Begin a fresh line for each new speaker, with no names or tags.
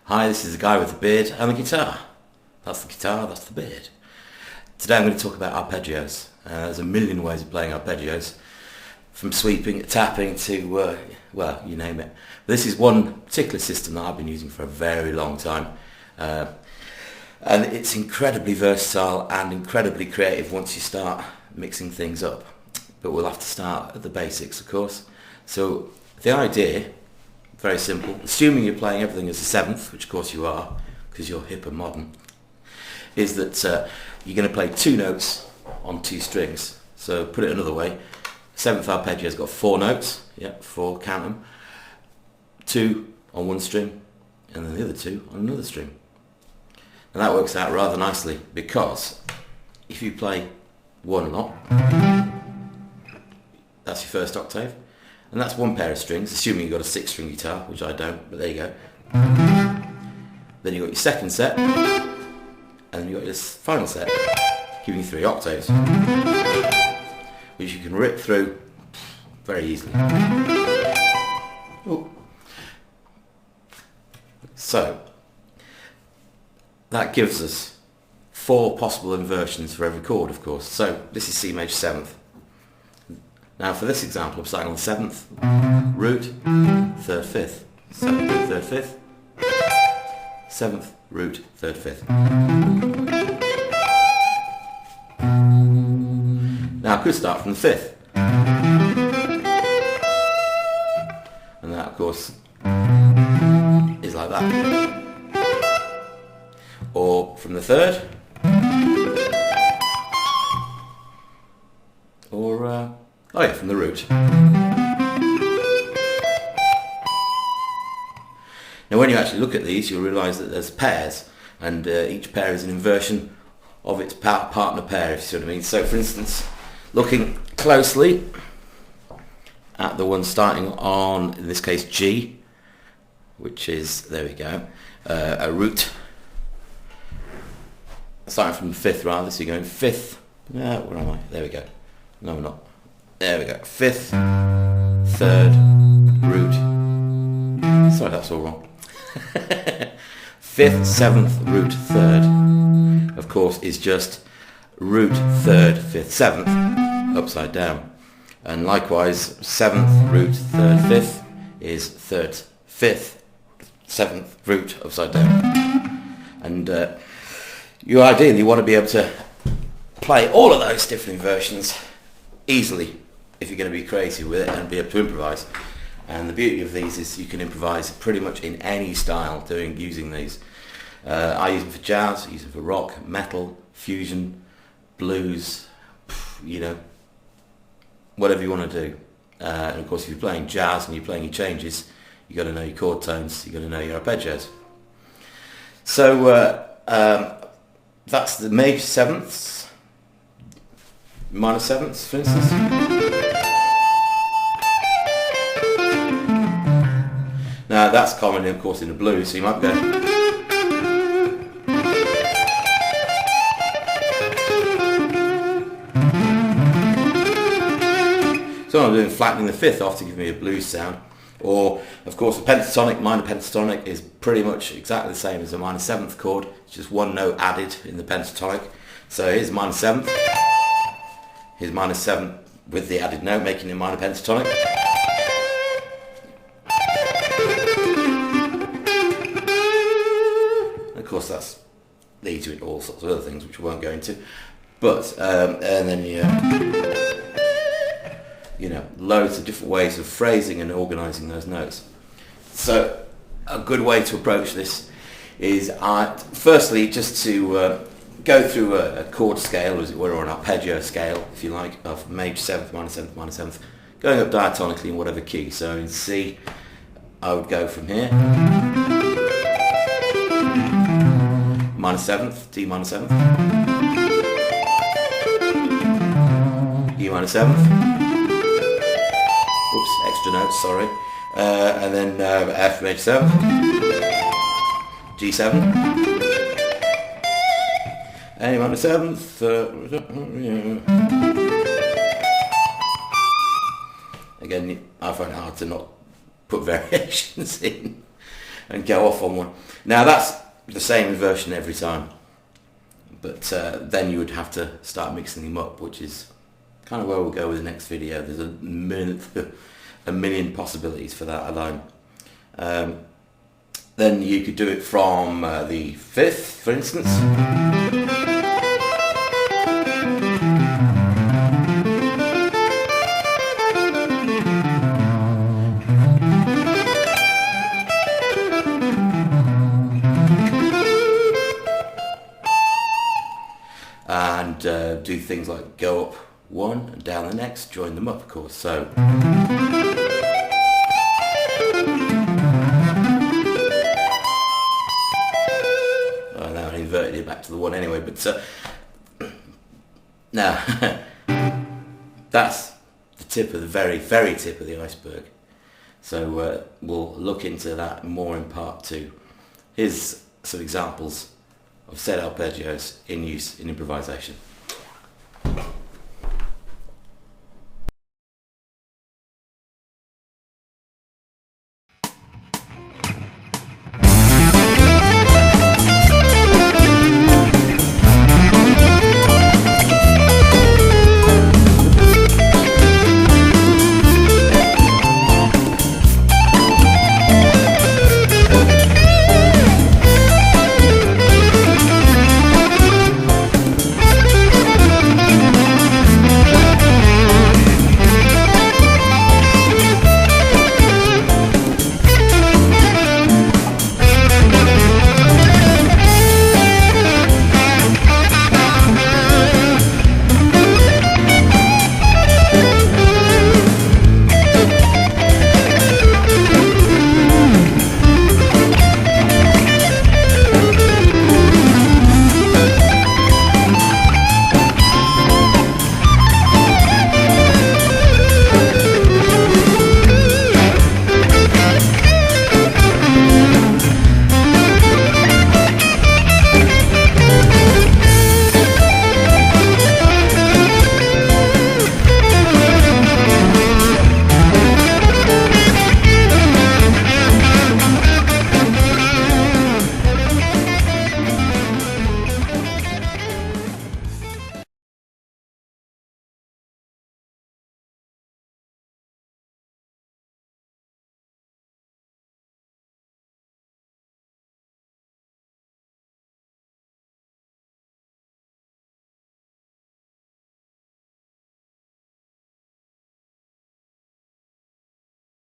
Hi, this is the guy with the beard and the guitar. That's the guitar, that's the beard. Today I'm going to talk about arpeggios. There's a million ways of playing arpeggios, from sweeping to tapping to, well, you name it. This is one particular system that I've been using for a very long time. And it's incredibly versatile and incredibly creative once you start mixing things up. But we'll have to start at the basics, of course. So the idea, very simple, assuming you're playing everything as a seventh, which of course you are, because you're hip and modern, is that you're going to play two notes on two strings. So put it another way, seventh arpeggio's got four notes, yeah, four, count them, two on one string, and then the other two on another string. And that works out rather nicely, because if you play one lot, that's your first octave, and that's one pair of strings, assuming you've got a six-string guitar, which I don't, but there you go. Then you've got your second set, and then you've got your final set, giving you three octaves, which you can rip through very easily. Ooh. So, that gives us four possible inversions for every chord, of course. So, this is C major seventh. Now for this example, I'm starting on the seventh, root, third, fifth, seventh, root, third, fifth, seventh, root, third, fifth. Now I could start from the fifth, and that of course is like that, or from the third, or oh yeah, from the root. Now when you actually look at these, you'll realise that there's pairs, and each pair is an inversion of its partner pair, if you see what I mean. So for instance, looking closely at the one starting on, in this case, G, which is, there we go, a root, starting from the fifth rather, so you're going fifth, where am I? There we go. No, I'm not. There we go. Fifth, third, root. Sorry, that's all wrong. Fifth, seventh, root, third. Of course, is just root, third, fifth, seventh, upside down. And likewise, seventh, root, third, fifth is third, fifth, seventh, root, upside down. And you ideally want to be able to play all of those different inversions easily if you're going to be creative with it and be able to improvise. And the beauty of these is you can improvise pretty much in any style using these. I use them for jazz, I use them for rock, metal, fusion, blues, you know, whatever you want to do. And of course if you're playing jazz and you're playing your changes, you've got to know your chord tones, you've got to know your arpeggios. So that's the major sevenths, minor sevenths for instance. Now that's common of course in the blues, so you might go. So I'm doing flattening the fifth off to give me a blues sound. Or of course a pentatonic, minor pentatonic is pretty much exactly the same as a minor seventh chord. It's just one note added in the pentatonic. So here's minor seventh. Here's minor seventh with the added note, making it minor pentatonic. Of course that leads you into all sorts of other things which we won't go into. But, and then you know, loads of different ways of phrasing and organising those notes. So a good way to approach this is firstly just to go through a chord scale, as it were, or an arpeggio scale, if you like, of major seventh, minor seventh, minor seventh, going up diatonically in whatever key. So in C, I would go from here, minor seventh, D minor seventh, E minor seventh, oops, extra notes, sorry, and then F major seventh, G7, A minor seventh, again I find it hard to not put variations in. and go off on one. Now that's the same inversion every time, but then you would have to start mixing them up, which is kind of where we'll go with the next video. There's a million possibilities for that alone. Then you could do it from the fifth, for instance. And do things like go up one and down the next, join them up, of course. So now I inverted it back to the one anyway, but now that's the tip of the very, very tip of the iceberg. So we'll look into that more in part 2. Here's some examples of said arpeggios in use in improvisation.